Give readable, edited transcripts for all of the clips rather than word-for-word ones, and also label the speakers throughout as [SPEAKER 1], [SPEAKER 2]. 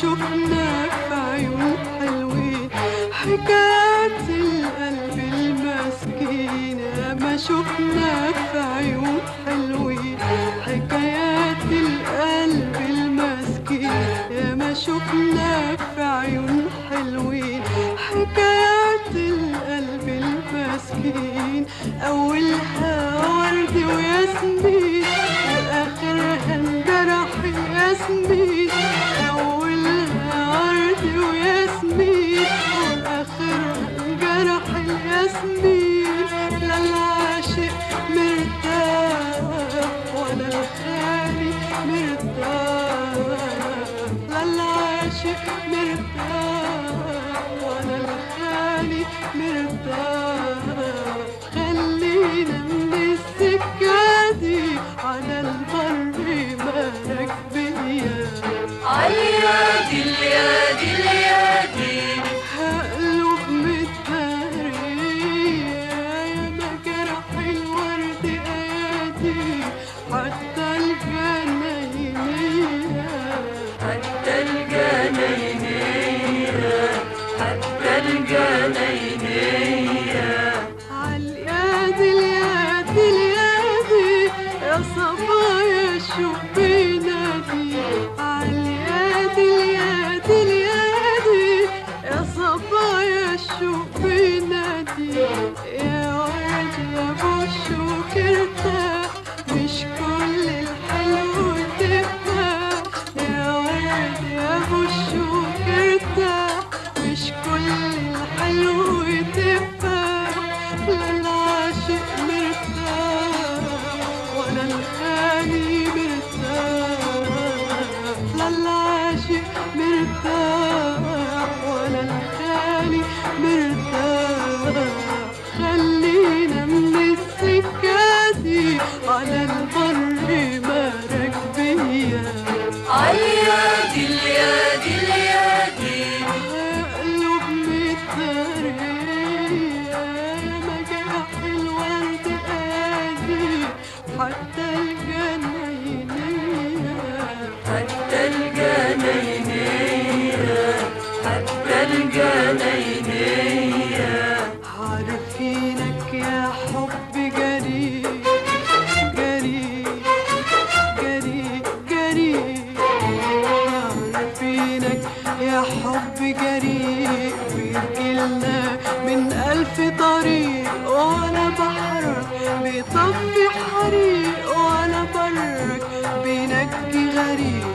[SPEAKER 1] شفنا في عيون حلوين حكايات القلب المسكين. ما شفنا في عيون حلوين حكايات القلب المسكين. ما شفنا في عيون حلوين حكايات القلب المسكين. أولها ورد وياسمين وآخرها انجرح ياسمين. أولها ورد وياسمين وآخرها انجرح الياسمين. لا العاشق مرتاح ولا الخالي مرتاح. لا العاشق مرتاح ولا الخالي مرتاح. خلينا من السكة دي على البر مالك بيا.
[SPEAKER 2] عاليادي اليادي اليادي
[SPEAKER 1] هقلب متهرية يا مجرح الورد ايادي حتى الجناينية.
[SPEAKER 2] حتى الجناينية حتى الجناينية.
[SPEAKER 1] عاليادي اليادي اليادي يا صبايا الشوق بينادي. عاليادي اليادي اليادي يا صبايا الشوق بينادي. يا ورد يا ابو الشوق ارتاح مش كل الحلو تفاح. يا ورد يا ابو الشوق ارتاح مش كل الحلو تفاح. لا العاشق مرتاح ولا الخالي مرتاح. لا العاشق مرتاح ولا الخالي مرتاح. خلينا من السكة دي على البر مالك بيا.
[SPEAKER 2] عاليادي اليادي اليادي
[SPEAKER 1] قلوب متهرية يا مجرح الورد آدي حتى الجناينية.
[SPEAKER 2] حتى الجناينية حتى الجناينية.
[SPEAKER 1] عارفينك يا حب جري جري جري جري. عارفينك يا حب جري بيجيلنا من ألف طريق. وأنا بحرك بيطفي حريق وأنا برك بينجي غريب.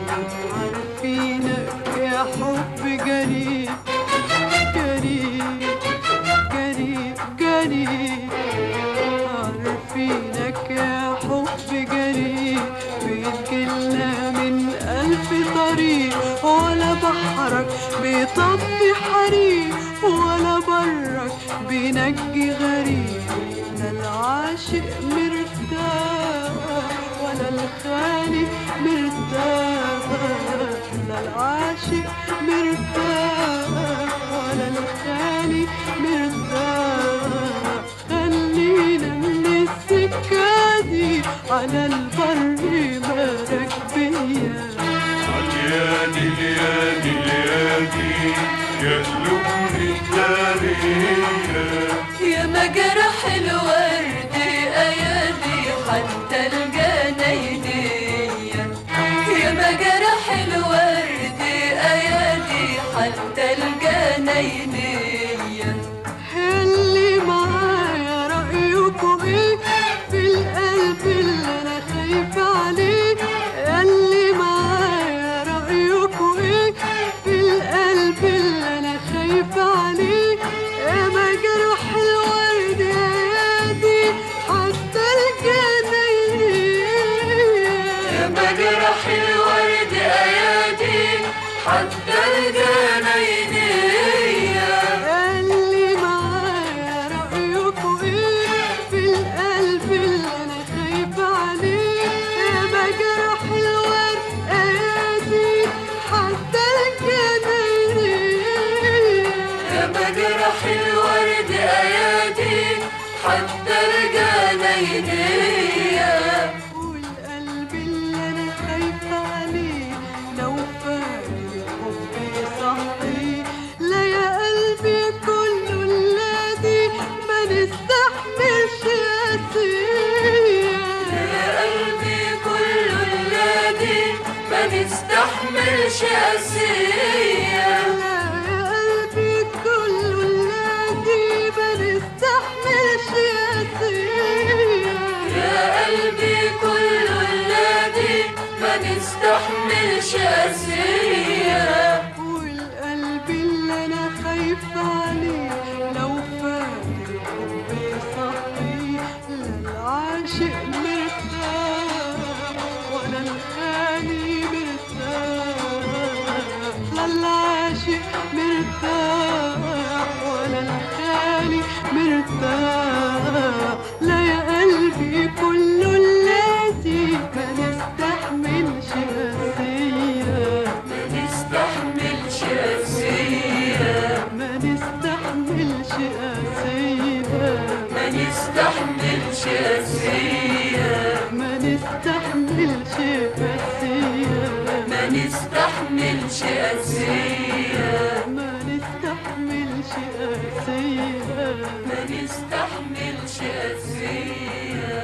[SPEAKER 1] عارفينك يا حب جري جري جري جري. عارفينك يا حب جري بيجيلنا من ألف طريق. ولا بحرك بيطفي حريق ولا برك بينجي غريب. لا العاشق مرتاح ولا الخالي مرتاح. لا العاشق مرتاح ولا الخالي مرتاح. خلينا من السكة دي على البر مالك بيا.
[SPEAKER 3] عاليادي اليادي اليادي يا قلوب متهرية
[SPEAKER 2] يا مجرح الورد ايادي حتى الجناينية. يا مجرح الورد ايادي حتى الجناينية.
[SPEAKER 1] اللي معايا رأيكوا ايه في القلب اللي انا خايفة عليه. اللي معايا رأيكوا ايه في القلب اللي انا خايفة عليه. يا مجرح الورد ايادي حتى الجناينية.
[SPEAKER 2] يا مجرح الورد ايادي حتى الجناينية.
[SPEAKER 1] اللي معايا رأيكوا ايه في القلب اللي انا خايفة عليه. يا مجرح الورد ايادي حتى الجناينية.
[SPEAKER 2] يا مجرح الورد ايادي حتى الجناينية.
[SPEAKER 1] والقلب اللي انا خايفة عليه لو فات الحب
[SPEAKER 2] نستحملش قاسية.
[SPEAKER 1] يا قلبي كله الذي ما نستحملش قاسية.
[SPEAKER 2] يا قلبي كله الذي ما نستحملش قاسية.
[SPEAKER 1] والقلب اللي انا خايفة عليه لو فات الحب يصحيه، لا العاشق مرتاح ولا الخالي مرتاح، لا العاشق مرتاح ولا الخالي مرتاح. لا يا قلبي كله الذي ما نستحملش قاسية.
[SPEAKER 2] ما نستحملش قاسية.
[SPEAKER 1] ما نستحملش قاسية.
[SPEAKER 2] ما نستحملش قاسية.
[SPEAKER 1] ما نستحملش قاسية.
[SPEAKER 2] ما نستحملش قاسية.
[SPEAKER 1] ما نستحملش قاسية.
[SPEAKER 2] ما نستحملش قاسية.